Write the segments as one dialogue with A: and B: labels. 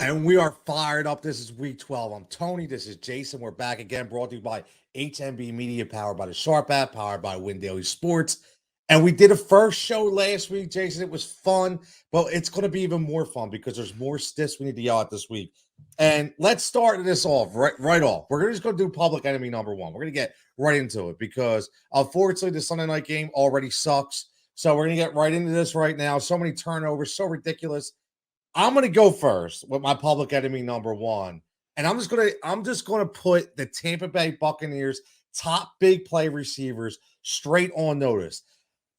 A: And we are fired up. This is week 12. I'm Tony. This is Jason. We're back again, brought to you by HNB Media, powered by the Sharp app, powered by Win Daily Sports. And we did a first show last week, Jason. It was fun, but it's going to be even more fun because there's more stiffs we need to yell at this week. And let's start this off right off. We're just going to do public enemy number one. We're going to get right into it because unfortunately the Sunday night game already sucks. So we're going to get right into this right now. So many turnovers, so ridiculous. I'm going to go first with my public enemy number one. And I'm just going to put the Tampa Bay Buccaneers top big play receivers straight on notice.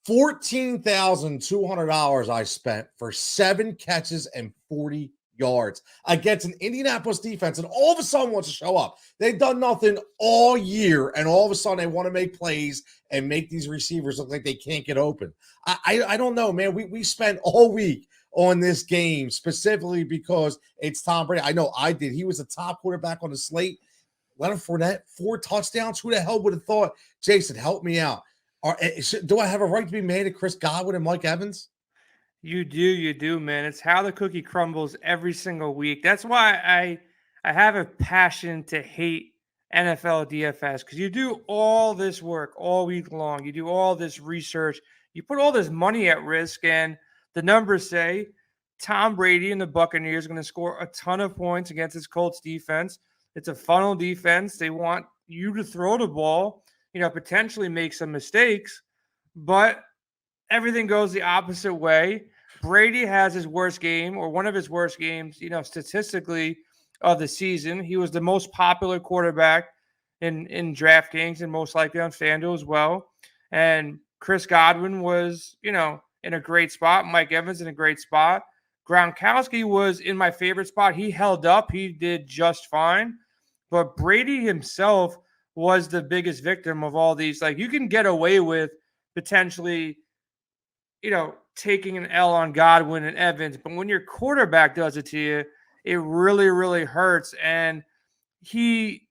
A: $14,200 I spent for 7 catches and 40 yards against an Indianapolis defense, and all of a sudden wants to show up. They've done nothing all year, and all of a sudden they want to make plays and make these receivers look like they can't get open. I don't know, man. We spent all week on this game specifically because it's Tom Brady. I know I did. He was the top quarterback on the slate. Leonard Fournette, 4 touchdowns. Who the hell would have thought? Jason, help me out. Do I have a right to be mad at Chris Godwin and Mike Evans?
B: You do, man. It's how the cookie crumbles every single week. That's why I have a passion to hate NFL DFS, because you do all this work all week long. You do all this research. You put all this money at risk, and the numbers say Tom Brady and the Buccaneers are going to score a ton of points against his Colts defense. It's a funnel defense. They want you to throw the ball, potentially make some mistakes, but everything goes the opposite way. Brady has his worst game, or one of his worst games, statistically, of the season. He was the most popular quarterback in DraftKings and most likely on FanDuel as well. And Chris Godwin was, in a great spot. Mike Evans in a great spot. Gronkowski was in my favorite spot. He held up. He did just fine. But Brady himself was the biggest victim of all these. Like, you can get away with potentially, taking an L on Godwin and Evans, but when your quarterback does it to you, it really, really hurts. And he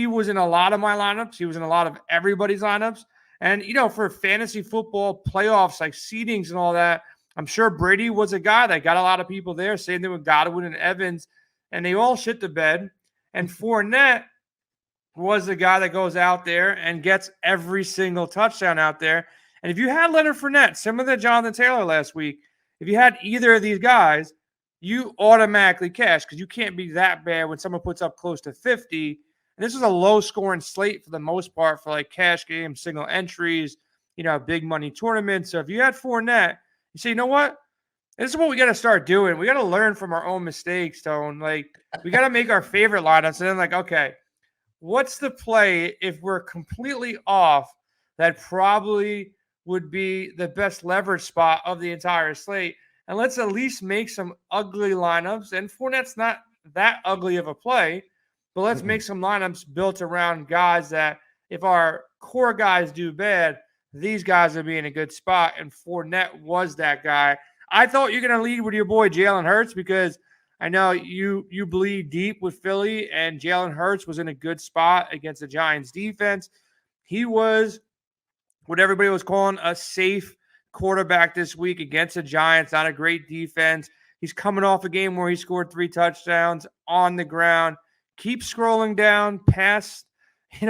B: was in a lot of my lineups. He was in a lot of everybody's lineups. And, for fantasy football playoffs, like seedings and all that, I'm sure Brady was a guy that got a lot of people there. Same thing with Godwin and Evans, and they all shit the bed. And Fournette was the guy that goes out there and gets every single touchdown out there. And if you had Leonard Fournette, similar to Jonathan Taylor last week, if you had either of these guys, you automatically cash, because you can't be that bad when someone puts up close to 50. And this is a low-scoring slate for the most part for like cash games, single entries, big money tournaments. So if you had Fournette, you say, you know what? This is what we got to start doing. We got to learn from our own mistakes, Tone. Like, we got to make our favorite lineups. And then, like, okay, what's the play if we're completely off that probably would be the best leverage spot of the entire slate? And let's at least make some ugly lineups. And Fournette's not that ugly of a play, but let's make some lineups built around guys that if our core guys do bad, these guys will be in a good spot. And Fournette was that guy. I thought you're going to lead with your boy Jalen Hurts, because I know you bleed deep with Philly, and Jalen Hurts was in a good spot against the Giants defense. He was what everybody was calling a safe quarterback this week against the Giants. Not a great defense. He's coming off a game where he scored 3 touchdowns on the ground. Keep scrolling down past, you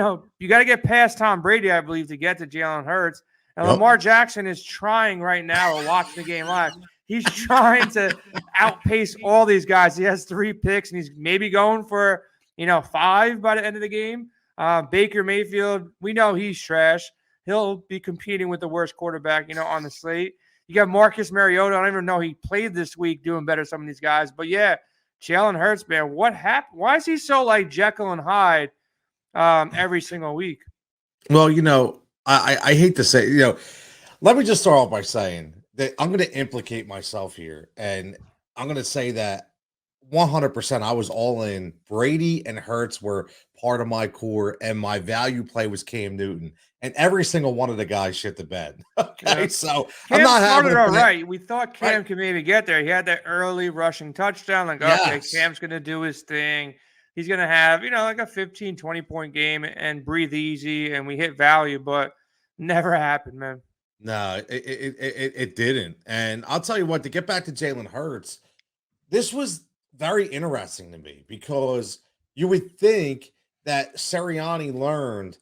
B: got to get past Tom Brady, I believe, to get to Jalen Hurts. And Lamar Jackson is trying right now to watch the game live. He's trying to outpace all these guys. He has 3 picks, and he's maybe going for, 5 by the end of the game. Baker Mayfield, we know he's trash. He'll be competing with the worst quarterback, on the slate. You got Marcus Mariota. I don't even know he played this week, doing better than some of these guys. But, yeah, Jalen Hurts, man, what happened? Why is he so like Jekyll and Hyde every single week?
A: Well, I hate to say, let me just start off by saying that I'm going to implicate myself here. And I'm going to say that 100% I was all in. Brady and Hurts were part of my core, and my value play was Cam Newton. And every single one of the guys shit the bed. Okay, yeah. So
B: Cam, I'm not having it all right. We thought Cam could maybe get there. He had that early rushing touchdown. Like, okay, Cam's going to do his thing. He's going to have, like a 15, 20-point game and breathe easy, and we hit value, but never happened, man.
A: No, it didn't. And I'll tell you what, to get back to Jalen Hurts, this was very interesting to me because you would think that Sirianni learned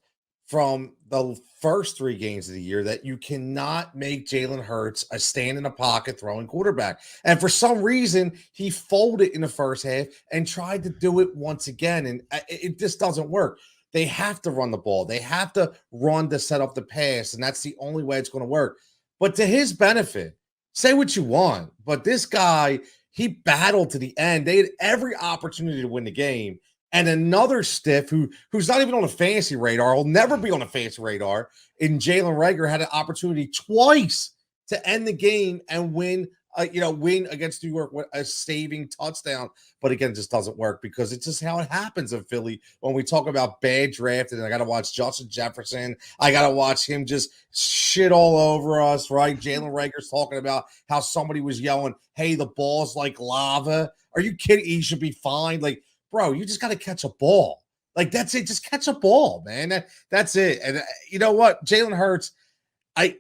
A: from the first 3 games of the year that you cannot make Jalen Hurts a stand in the pocket throwing quarterback. And for some reason, he folded in the first half and tried to do it once again. And it just doesn't work. They have to run the ball. They have to run to set up the pass. And that's the only way it's going to work. But to his benefit, say what you want, but this guy, he battled to the end. They had every opportunity to win the game. And another stiff who's not even on a fantasy radar, will never be on a fantasy radar, in Jalen Reagor had an opportunity twice to end the game and win against New York with a saving touchdown. But again, it just doesn't work because it's just how it happens in Philly when we talk about bad drafting. And I got to watch Justin Jefferson. I got to watch him just shit all over us, right? Jalen Reagor's talking about how somebody was yelling, hey, the ball's like lava. Are you kidding? He should be fine. Like, bro, you just got to catch a ball. Like, that's it. Just catch a ball, man. That's it. And you know what? Jalen Hurts,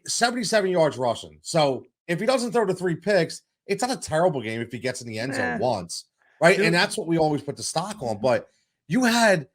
A: 77 yards rushing. So if he doesn't throw the 3 picks, it's not a terrible game if he gets in the end zone once, right? And that's what we always put the stock on. But you had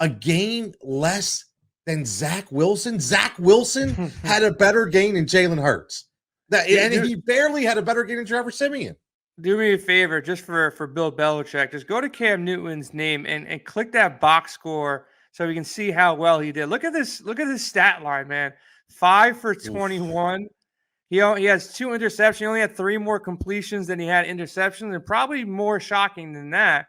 A: a game less than Zach Wilson. Zach Wilson had a better game than Jalen Hurts. And he barely had a better game than Trevor Siemian.
B: Do me a favor, just for Bill Belichick, just go to Cam Newton's name and click that box score so we can see how well he did. Look at this stat line, man. 5 for 21. He has 2 interceptions. He only had 3 more completions than he had interceptions, and probably more shocking than that,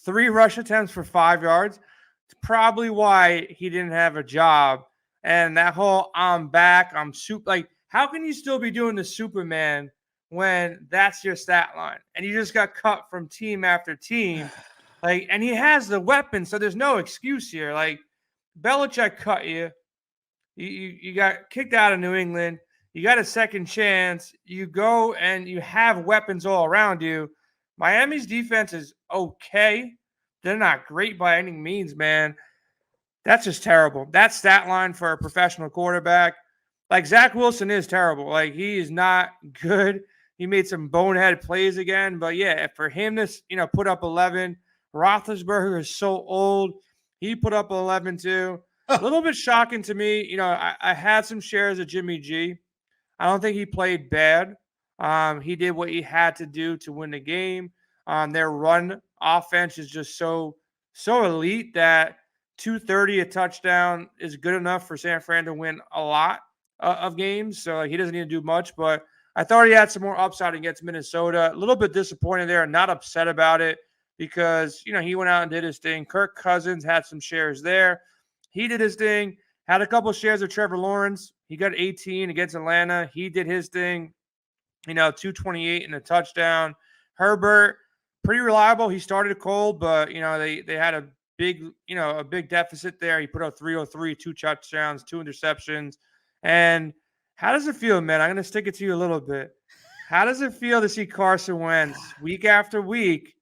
B: 3 rush attempts for 5 yards. It's probably why he didn't have a job. And that whole I'm back, I'm super, like, how can you still be doing the Superman when that's your stat line and you just got cut from team after team? Like, and he has the weapon, so there's no excuse here. Like, Belichick cut you. You got kicked out of New England. You got a second chance. You go and you have weapons all around you. Miami's defense is okay. They're not great by any means, man. That's just terrible. That stat line for a professional quarterback. Like, Zach Wilson is terrible. Like, he is not good. He made some bonehead plays again. But, yeah, for him to, put up 11, Roethlisberger is so old. He put up 11 too. A little bit shocking to me. I had some shares of Jimmy G. I don't think he played bad. He did what he had to do to win the game. Their run offense is just so elite that 230 a touchdown is good enough for San Fran to win a lot of games. So he doesn't need to do much. But I thought he had some more upside against Minnesota. A little bit disappointed there. Not upset about it because, he went out and did his thing. Kirk Cousins had some shares there. He did his thing. Had a couple shares of Trevor Lawrence. He got 18 against Atlanta. He did his thing, 228 and a touchdown. Herbert, pretty reliable. He started cold, but, they had a big deficit there. He put out 303, 2 touchdowns, 2 interceptions. And how does it feel, man? I'm going to stick it to you a little bit. How does it feel to see Carson Wentz week after week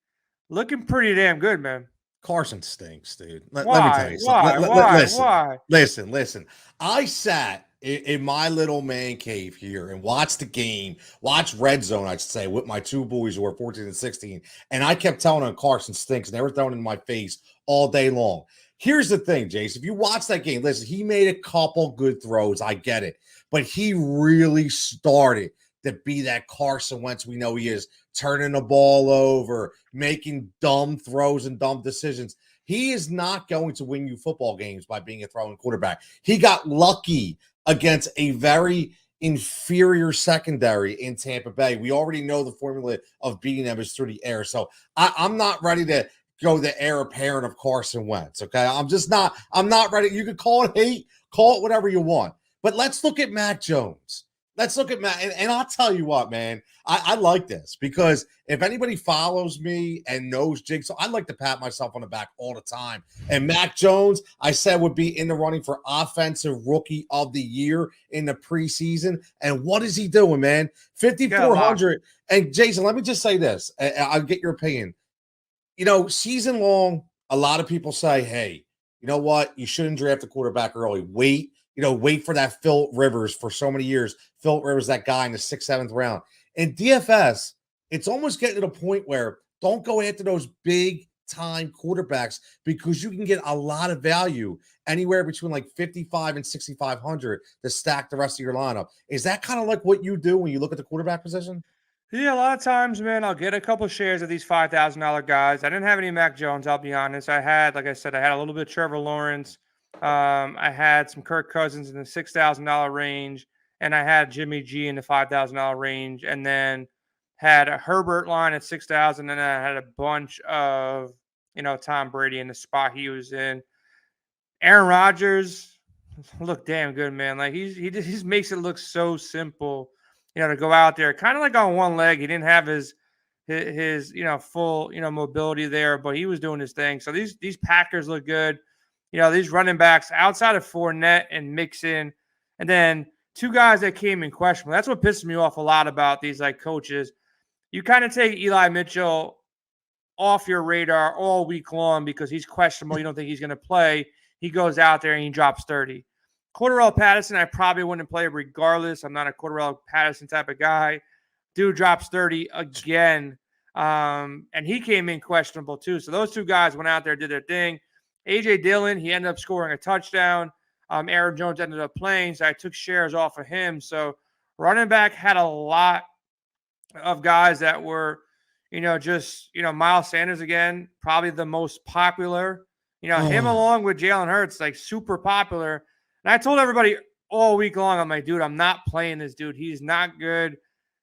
B: looking pretty damn good, man?
A: Carson stinks, dude. Let me tell you
B: something. Why?
A: Listen. I sat in my little man cave here and watched the game, watched Red Zone, I should say, with my 2 boys who were 14 and 16. And I kept telling them Carson stinks, and they were throwing it in my face all day long. Here's the thing, Jace. If you watch that game, listen, he made a couple good throws. I get it. But he really started to be that Carson Wentz we know he is, turning the ball over, making dumb throws and dumb decisions. He is not going to win you football games by being a throwing quarterback. He got lucky against a very inferior secondary in Tampa Bay. We already know the formula of beating them is through the air. So I'm not ready to go the heir apparent of Carson Wentz, okay? I'm not ready. You can call it hate, call it whatever you want. But let's look at Mac Jones. Let's look at Matt. And I'll tell you what, man, I like this because if anybody follows me and knows Jigsaw, I like to pat myself on the back all the time. And Mac Jones, I said, would be in the running for Offensive Rookie of the Year in the preseason. And what is he doing, man? 5,400. And Jason, let me just say this. I'll get your opinion. Season long, a lot of people say, hey, you know what? You shouldn't draft a quarterback early. Wait for that Phil Rivers for so many years. Phil Rivers, that guy in the 6th, 7th round. In DFS, it's almost getting to the point where Don't go after those big time quarterbacks because you can get a lot of value anywhere between like 55 and 6,500 to stack the rest of your lineup. Is that kind of like what you do when you look at the quarterback position?
B: Yeah, a lot of times, man, I'll get a couple shares of these $5,000 guys. I didn't have any Mac Jones, I'll be honest. I had, like I said, I had a little bit of Trevor Lawrence. I had some Kirk Cousins in the $6,000 range, and I had Jimmy G in the $5,000 range, and then had a Herbert line at 6,000, and then I had a bunch of, Tom Brady in the spot he was in. Aaron Rodgers looked damn good, man. Like he just makes it look so simple, to go out there, kind of like on one leg. He didn't have his full mobility there, but he was doing his thing. So these Packers look good. These running backs outside of Fournette and Mixon, and then two guys that came in questionable. That's what pisses me off a lot about these like coaches. You kind of take Eli Mitchell off your radar all week long because he's questionable. You don't think he's going to play. He goes out there and he drops 30. Cordarrelle Patterson, I probably wouldn't play regardless. I'm not a Cordarrelle Patterson type of guy. Dude drops 30 again. And he came in questionable too. So those two guys went out there, did their thing. A.J. Dillon, he ended up scoring a touchdown. Aaron Jones ended up playing, so I took shares off of him. So running back had a lot of guys that were, Miles Sanders again, probably the most popular. Him along with Jalen Hurts, like super popular. And I told everybody all week long, I'm like, dude, I'm not playing this dude. He's not good.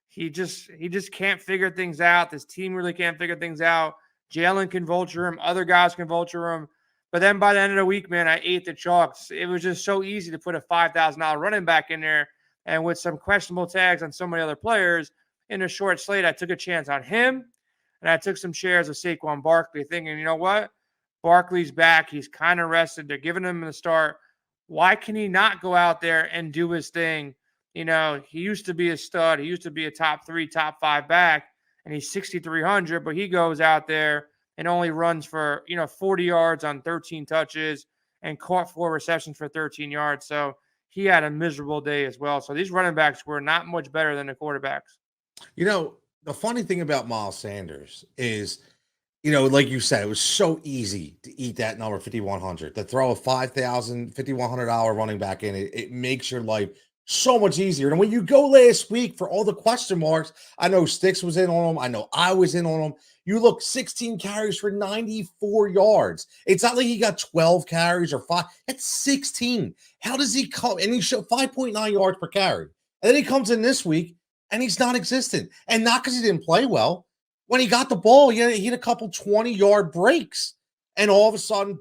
B: He just can't figure things out. This team really can't figure things out. Jalen can vulture him. Other guys can vulture him. But then by the end of the week, man, I ate the chalks. It was just so easy to put a $5,000 running back in there. And with some questionable tags on so many other players in a short slate, I took a chance on him. And I took some shares of Saquon Barkley thinking, you know what? Barkley's back. He's kind of rested. They're giving him the start. Why can he not go out there and do his thing? He used to be a stud. He used to be a top 3, top 5 back, and he's 6,300, but he goes out there and only runs for, 40 yards on 13 touches and caught 4 receptions for 13 yards. So he had a miserable day as well. So these running backs were not much better than the quarterbacks.
A: The funny thing about Miles Sanders is, like you said, it was so easy to eat that number 5,100. To throw a $5,100 running back in it makes your life so much easier. And when you go last week for all the question marks, I know Sticks was in on him. I know I was in on him. You look 16 carries for 94 yards. It's not like he got 12 carries or 5. It's 16. How does he come? And he showed 5.9 yards per carry. And then he comes in this week and he's non-existent. And not because he didn't play well. When he got the ball, he hit a couple 20-yard breaks. And all of a sudden,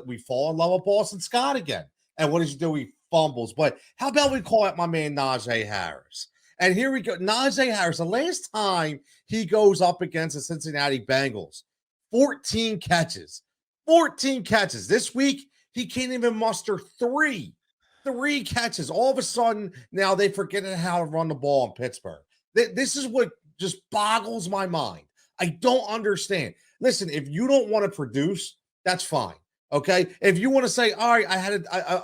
A: we fall in love with Boston Scott again. And what does he do? He fumbles. But how about we call out my man Najee Harris? And here we go. Najee Harris, the last time he goes up against the Cincinnati Bengals, 14 catches. 14 catches. This week, he can't even muster 3 catches. All of a sudden, now they forget how to run the ball in Pittsburgh. This is what just boggles my mind. I don't understand. Listen, if you don't want to produce, that's fine. Okay. If you want to say, all right, I had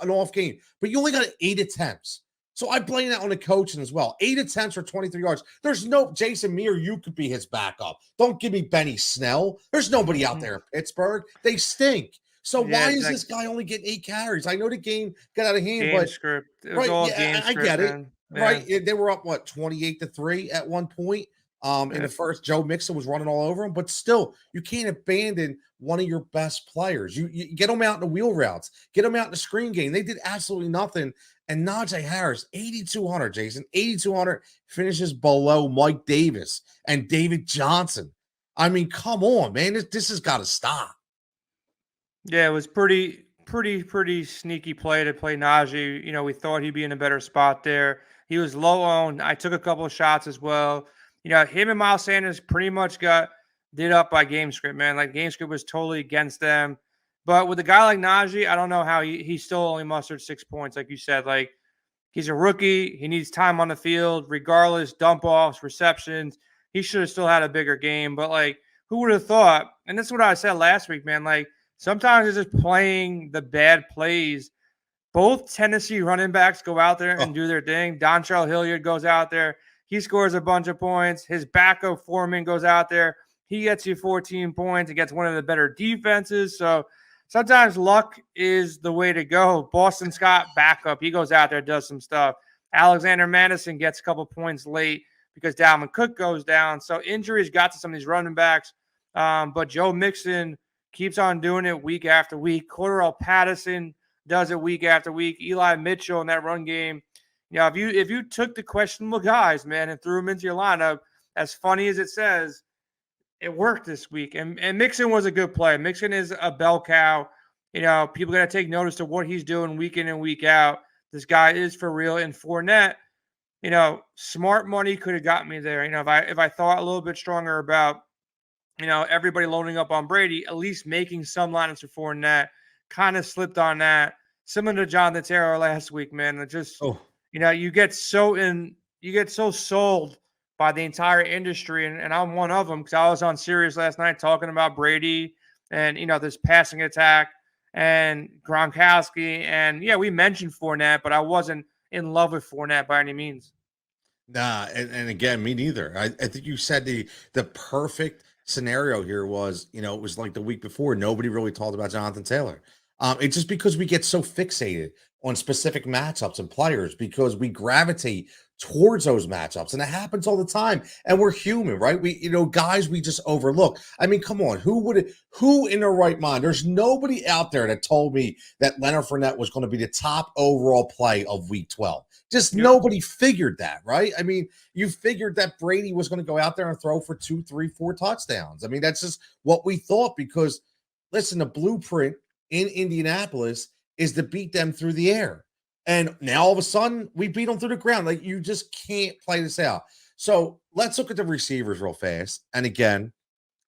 A: an off game, but you only got 8 attempts. So I blame that on the coaching as well. 8 attempts for 23 yards. There's no Jason Meir, you could be his backup. Don't give me Benny Snell. There's nobody out there in Pittsburgh. They stink. So why is this guy only getting 8 carries? I know the game got out of hand, but
B: script. It was all game
A: I
B: script,
A: get it.
B: man.
A: Right. They were up 28-3 at one point. In the first, Joe Mixon was running all over him, but still, you can't abandon one of your best players. You get them out in the wheel routes, get them out in the screen game. They did absolutely nothing. And Najee Harris, 8,200, Jason, 8,200 finishes below Mike Davis and David Johnson. I mean, come on, man, this has got to stop.
B: Yeah, it was pretty sneaky play to play Najee. We thought he'd be in a better spot there. He was low owned. I took a couple of shots as well. Him and Miles Sanders pretty much got did up by game script, man. Like game script was totally against them. But with a guy like Najee, I don't know how he still only mustered 6 points. Like you said, like he's a rookie. He needs time on the field, regardless, dump offs, receptions. He should have still had a bigger game. But like, who would have thought? And that's what I said last week, man. Like sometimes it's just playing the bad plays. Both Tennessee running backs go out there and do their thing. Dontrell Hilliard goes out there. He scores a bunch of points. His backup Foreman goes out there. He gets you 14 points against one of the better defenses. So sometimes luck is the way to go. Boston Scott, backup. He goes out there, does some stuff. Alexander Madison gets a couple points late because Dalvin Cook goes down. So injuries got to some of these running backs. But Joe Mixon keeps on doing it week after week. Cordarrelle Patterson does it week after week. Eli Mitchell in that run game. If you took the questionable guys, man, and threw them into your lineup, as funny as it says, it worked this week. And Mixon was a good play. Mixon is a bell cow. People got to take notice of what he's doing week in and week out. This guy is for real. And Fournette, smart money could have got me there. If I thought a little bit stronger about, everybody loading up on Brady, at least making some lineups for Fournette, kind of slipped on that. Similar to Jonathan Taylor last week, man. It just, you get so sold by the entire industry, and I'm one of them because I was on Sirius last night talking about Brady and, this passing attack and Gronkowski. And, yeah, we mentioned Fournette, but I wasn't in love with Fournette by any means.
A: Nah, and again, me neither. I think you said the perfect scenario here was, it was like the week before, nobody really talked about Jonathan Taylor. It's just because we get so fixated on specific matchups and players because we gravitate towards those matchups, and it happens all the time. And we're human, right? Guys we just overlook. I mean, come on, who in their right mind? There's nobody out there that told me that Leonard Fournette was going to be the top overall play of Week 12. Just nobody figured that, right? I mean, you figured that Brady was going to go out there and throw for 2, 3, 4 touchdowns. I mean, that's just what we thought because, listen, the blueprint in Indianapolis is to beat them through the air. And now all of a sudden we beat them through the ground. Like, you just can't play this out. So let's look at the receivers real fast. And again,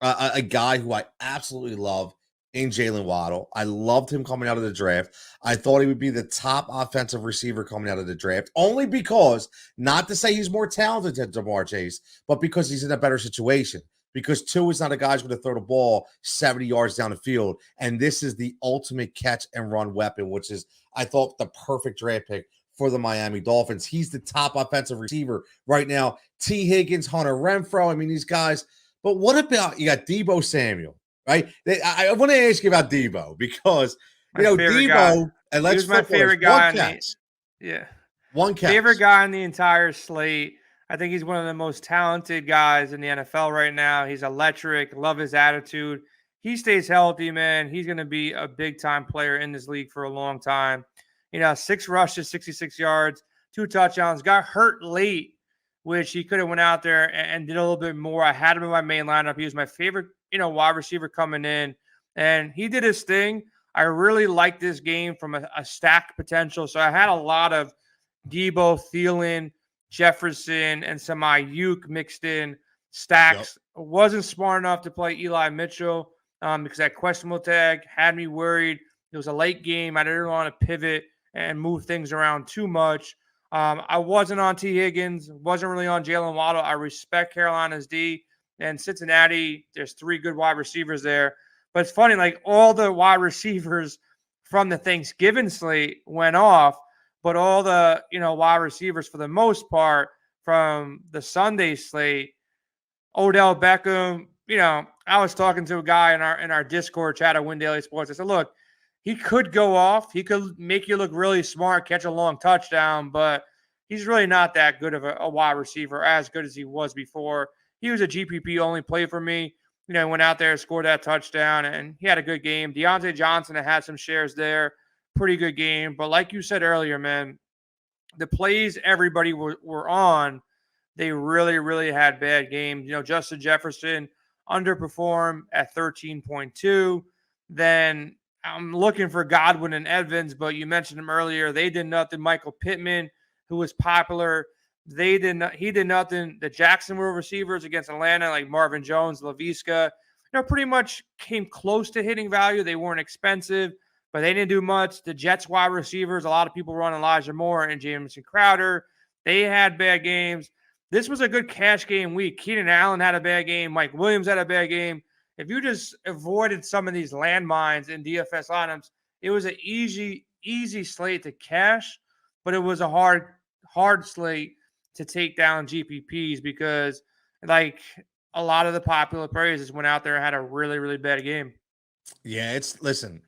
A: a guy who I absolutely love in Jalen Waddle. I loved him coming out of the draft. I thought he would be the top offensive receiver coming out of the draft, only because, not to say he's more talented than Ja'Marr Chase, but because he's in a better situation. Because Tua is not a guy who's going to throw the ball 70 yards down the field. And this is the ultimate catch and run weapon, which is, I thought, the perfect draft pick for the Miami Dolphins. He's the top offensive receiver right now. T. Higgins, Hunter Renfrow. I mean, these guys. But what about, you got Deebo Samuel, right? I want to ask you about Deebo because, Deebo,
B: guy.
A: and let's
B: he was my favorite guy.
A: One catch.
B: Favorite guy in the entire slate. I think he's one of the most talented guys in the NFL right now. He's electric. Love his attitude. He stays healthy, man. He's going to be a big-time player in this league for a long time. 6 rushes, 66 yards, 2 touchdowns. Got hurt late, which he could have went out there and did a little bit more. I had him in my main lineup. He was my favorite, wide receiver coming in, and he did his thing. I really liked this game from a stack potential. So I had a lot of Deebo, Thielen, Jefferson, and some Ayuk mixed in stacks. Yep. Wasn't smart enough to play Eli Mitchell because that questionable tag had me worried. It was a late game. I didn't want to pivot and move things around too much. I wasn't on T. Higgins, wasn't really on Jalen Waddle. I respect Carolina's D. And Cincinnati, there's 3 good wide receivers there. But it's funny, like all the wide receivers from the Thanksgiving slate went off, but all the, wide receivers for the most part from the Sunday slate, Odell Beckham, I was talking to a guy in our Discord chat at Win Daily Sports. I said, look, he could go off. He could make you look really smart, catch a long touchdown, but he's really not that good of a wide receiver, as good as he was before. He was a GPP only play for me. Went out there, scored that touchdown, and he had a good game. Deontay Johnson had some shares there. Pretty good game. But like you said earlier, man, the plays everybody were on, they really, really had bad games. Justin Jefferson underperformed at 13.2. Then I'm looking for Godwin and Evans, but you mentioned him earlier. They did nothing. Michael Pittman, who was popular, he did nothing. The Jacksonville receivers against Atlanta, like Marvin Jones, Laviska, pretty much came close to hitting value. They weren't expensive, but they didn't do much. The Jets wide receivers, a lot of people were on Elijah Moore and Jamison Crowder. They had bad games. This was a good cash game week. Keenan Allen had a bad game. Mike Williams had a bad game. If you just avoided some of these landmines in DFS lineups, it was an easy slate to cash, but it was a hard slate to take down GPPs because, like, a lot of the popular players just went out there and had a really, really bad game.
A: Yeah, listen.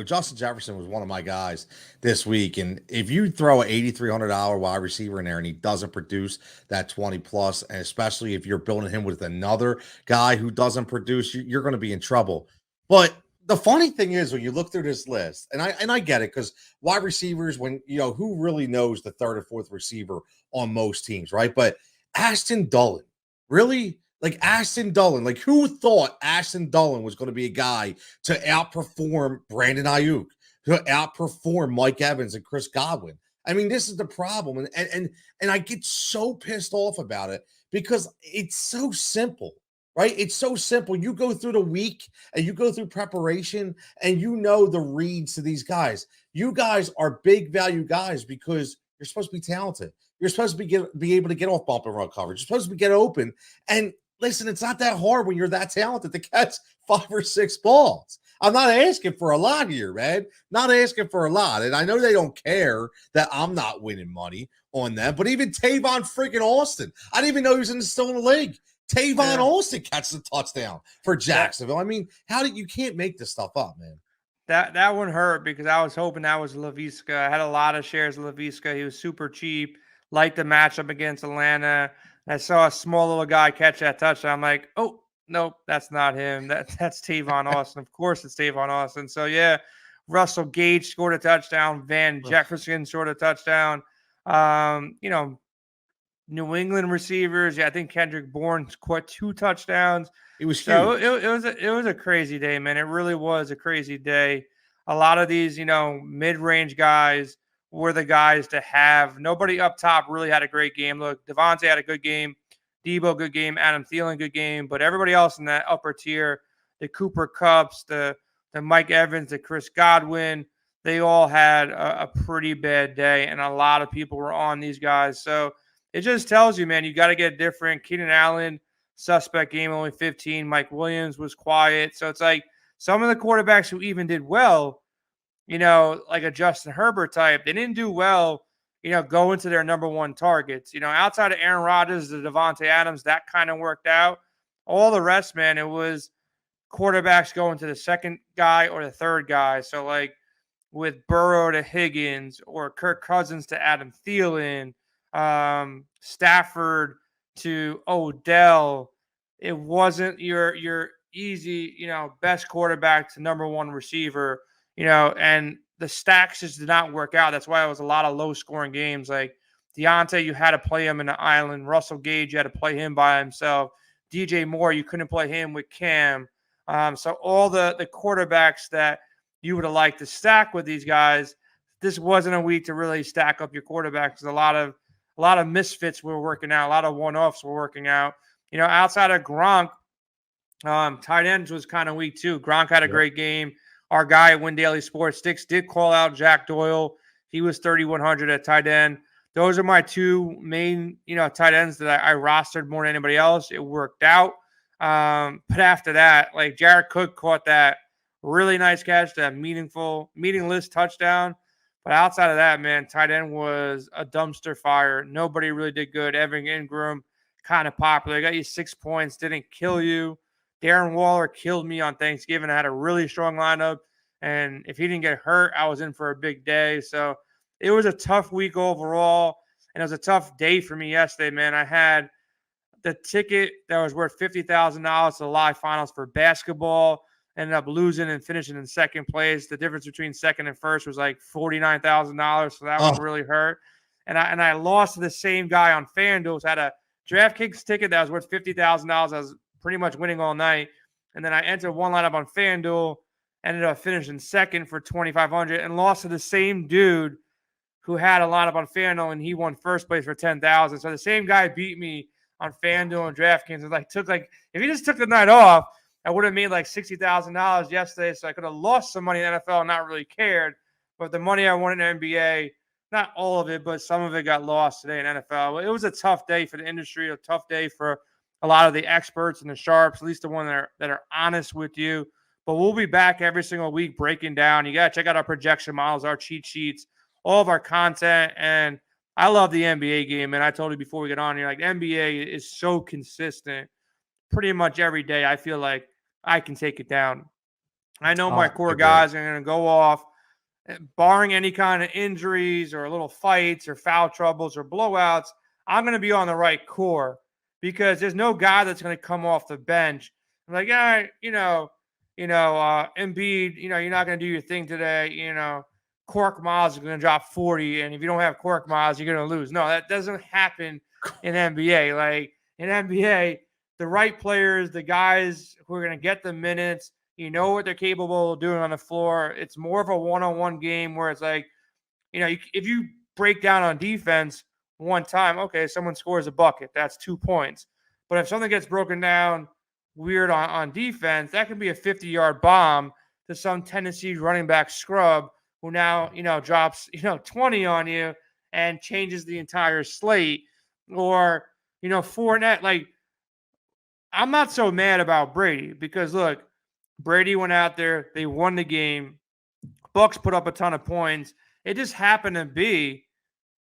A: Justin Jefferson was one of my guys this week, and if you throw an $8,300 wide receiver in there and he doesn't produce that 20 plus, and especially if you're building him with another guy who doesn't produce, you're going to be in trouble. But the funny thing is, when you look through this list, and I get it, because wide receivers, when who really knows the third or fourth receiver on most teams, right? But Ashton Dulin, really. Like Ashton Dulin, like who thought Ashton Dulin was going to be a guy to outperform Brandon Ayuk, to outperform Mike Evans and Chris Godwin? I mean, this is the problem, and I get so pissed off about it because it's so simple, right? It's so simple. You go through the week and you go through preparation, and you know the reads to these guys. You guys are big value guys because you're supposed to be talented. You're supposed to be able to get off bump and run coverage. You're supposed to get open. And listen, it's not that hard when you're that talented to catch 5 or 6 balls. I'm not asking for a lot here, man. Not asking for a lot. And I know they don't care that I'm not winning money on them, but even Tavon freaking Austin, I didn't even know he was still in the league. Tavon Austin catches a touchdown for Jacksonville. I mean, you can't make this stuff up, man.
B: That one hurt because I was hoping that was Laviska. I had a lot of shares of Laviska. He was super cheap. Liked the matchup against Atlanta. I saw a small little guy catch that touchdown. I'm like, oh, nope, that's not him. That's Tavon Austin. Of course it's Tavon Austin. So, yeah, Russell Gage scored a touchdown. Van Jefferson scored a touchdown. New England receivers. Yeah, I think Kendrick Bourne caught 2 touchdowns.
A: It was
B: so
A: huge.
B: It was a crazy day, man. It really was a crazy day. A lot of these, mid-range guys were the guys to have. Nobody up top really had a great game. Look, Devontae had a good game. Debo, good game. Adam Thielen, good game. But everybody else in that upper tier, the Cooper Kupps, the Mike Evans, the Chris Godwin, they all had a pretty bad day. And a lot of people were on these guys. So it just tells you, man, you got to get different. Keenan Allen, suspect game, only 15. Mike Williams was quiet. So it's like some of the quarterbacks who even did well, like a Justin Herbert type, they didn't do well, go into their number one targets. Outside of Aaron Rodgers, the Devontae Adams, that kind of worked out. All the rest, man, it was quarterbacks going to the second guy or the third guy. So, like, with Burrow to Higgins or Kirk Cousins to Adam Thielen, Stafford to Odell, it wasn't your easy, best quarterback to number one receiver, and the stacks just did not work out. That's why it was a lot of low scoring games. Like Deontay, you had to play him in the island. Russell Gage, you had to play him by himself. DJ Moore, you couldn't play him with Cam. So all the quarterbacks that you would have liked to stack with these guys, this wasn't a week to really stack up your quarterbacks. A lot of misfits were working out. A lot of one-offs were working out. Outside of Gronk, tight ends was kind of weak too. Gronk had a great game. Our guy at Win Daily Sports Sticks did call out Jack Doyle. He was 3,100 at tight end. Those are my 2 main, tight ends that I rostered more than anybody else. It worked out. But after that, like Jared Cook caught that really nice catch, that meaningless touchdown. But outside of that, man, tight end was a dumpster fire. Nobody really did good. Evan Ingram, kind of popular. Got you 6 points, didn't kill you. Darren Waller killed me on Thanksgiving. I had a really strong lineup. And if he didn't get hurt, I was in for a big day. So it was a tough week overall. And it was a tough day for me yesterday, man. I had the ticket that was worth $50,000 to the live finals for basketball. Ended up losing and finishing in second place. The difference between second and first was like $49,000. So that one really hurt. And I lost to the same guy on FanDuel. So I had a DraftKings ticket that was worth $50,000. I was pretty much winning all night. And then I entered one lineup on FanDuel, ended up finishing second for $2,500 and lost to the same dude who had a lineup on FanDuel, and he won first place for $10,000. So the same guy beat me on FanDuel and DraftKings. It if he just took the night off, I would have made like $60,000 yesterday. So I could have lost some money in the NFL and not really cared. But the money I won in NBA, not all of it, but some of it got lost today in NFL. It was a tough day for the industry, a tough day for a lot of the experts and the sharps, at least the ones that are honest with you. But we'll be back every single week breaking down. You got to check out our projection models, our cheat sheets, all of our content. And I love the NBA game. And I told you before we get on here, like NBA is so consistent pretty much every day, I feel like I can take it down. I know my core
A: Agree.
B: guys are going to go off, barring any kind of injuries or little fights or foul troubles or blowouts. I'm going to be on the right core because there's no guy that's going to come off the bench. I'm like, all right, Embiid, you're not going to do your thing today. Cork Miles is going to drop 40, and if you don't have Cork Miles, you're going to lose. No, that doesn't happen in NBA. Like in NBA, the right players, the guys who are going to get the minutes, what they're capable of doing on the floor. It's more of a one-on-one game where it's like, if you break down on defense one time, okay, someone scores a bucket. That's 2 points. But if something gets broken down weird on defense, that can be a 50-yard bomb to some Tennessee running back scrub who now, drops, 20 on you and changes the entire slate. Or, Fournette, like, I'm not so mad about Brady because, look, Brady went out there. They won the game. Bucks put up a ton of points. It just happened to be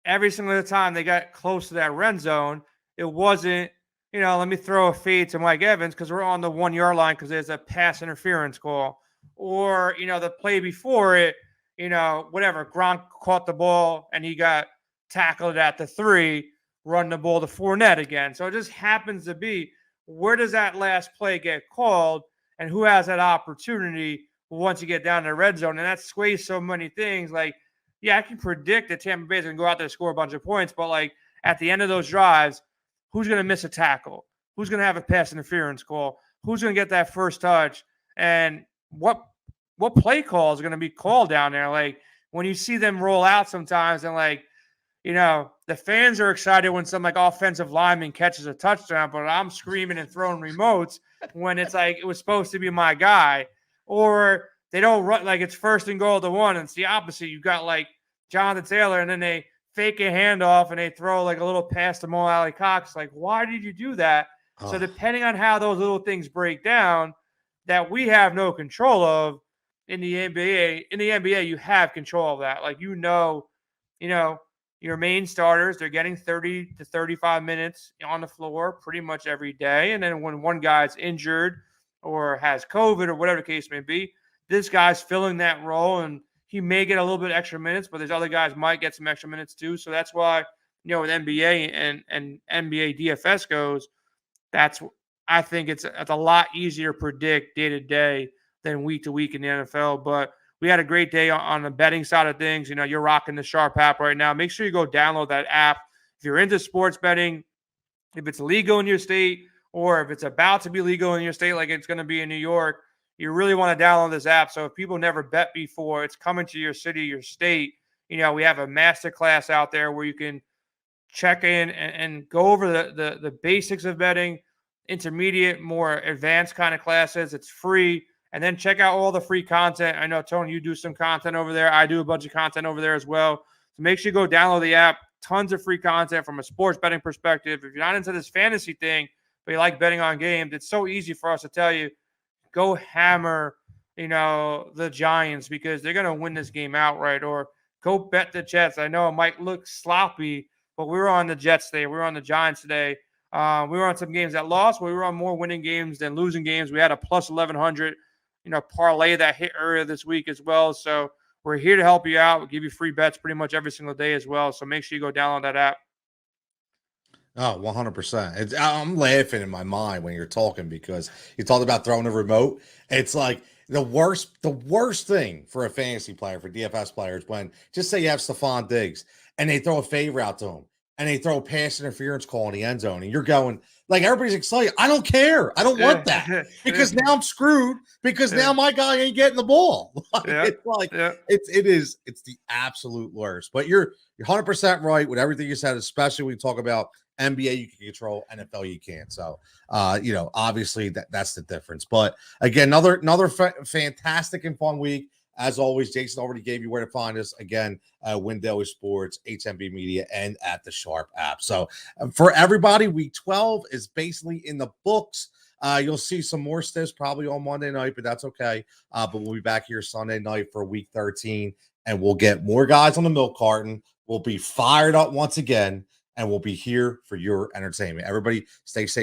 B: every single time they got close to that red zone, it wasn't, let me throw a fade to Mike Evans because we're on the 1 yard line because there's a pass interference call. Or, the play before it, whatever. Gronk caught the ball and he got tackled at the 3, run the ball to Fournette again. So it just happens to be, where does that last play get called and who has that opportunity once you get down to the red zone? And that sways so many things. Like, yeah, I can predict that Tampa Bay is going to go out there and score a bunch of points, but like at the end of those drives, who's going to miss a tackle? Who's going to have a pass interference call? Who's going to get that first touch? And what play call is going to be called down there? Like when you see them roll out sometimes and like, the fans are excited when some like offensive lineman catches a touchdown, but I'm screaming and throwing remotes when it's like it was supposed to be my guy. Or they don't run, like it's first and goal to 1, and it's the opposite. You got like Jonathan Taylor, and then they fake a handoff and they throw like a little pass to Mo Alley Cox. Like, why did you do that? Oh. So depending on how those little things break down that we have no control of in the NBA, you have control of that. Like, your main starters, they're getting 30 to 35 minutes on the floor pretty much every day. And then when one guy's injured or has COVID or whatever the case may be, this guy's filling that role and he may get a little bit extra minutes, but there's other guys might get some extra minutes too. So that's why, with NBA and NBA DFS goes, I think it's a lot easier to predict day to day than week to week in the NFL. But we had a great day on the betting side of things. You're rocking the Sharp app right now. Make sure you go download that app. If you're into sports betting, if it's legal in your state or if it's about to be legal in your state like it's going to be in New York, you really want to download this app. So if people never bet before, it's coming to your city, your state. We have a master class out there where you can check in and go over the basics of betting, intermediate, more advanced kind of classes. It's free. And then check out all the free content. I know, Tony, you do some content over there. I do a bunch of content over there as well. So make sure you go download the app. Tons of free content from a sports betting perspective. If you're not into this fantasy thing, but you like betting on games, it's so easy for us to tell you, go hammer, the Giants because they're going to win this game outright, or go bet the Jets. I know it might look sloppy, but we were on the Jets today. We were on the Giants today. We were on some games that lost, but we were on more winning games than losing games. We had a plus 1,100, parlay that hit earlier this week as well. So we're here to help you out. We'll give you free bets pretty much every single day as well. So make sure you go download that app.
A: Oh, 100%. I'm laughing in my mind when you're talking because you talked about throwing a remote. It's like the worst thing for a fantasy player, for DFS players, when just say you have Stephon Diggs and they throw a favor out to him and they throw a pass interference call in the end zone and you're going, like, everybody's excited. I don't care. I don't want that because now I'm screwed because now my guy ain't getting the ball. It's the absolute worst. But you're 100% right with everything you said, especially when you talk about NBA, you can control, NFL, you can't. So, obviously that's the difference. But again, another fantastic and fun week. As always, Jason already gave you where to find us. Again, Win Daily Sports, HNB Media, and at the Sharp app. So for everybody, week 12 is basically in the books. You'll see some more stiffs probably on Monday night, but that's okay. But we'll be back here Sunday night for week 13, and we'll get more guys on the milk carton. We'll be fired up once again, and we'll be here for your entertainment. Everybody stay safe.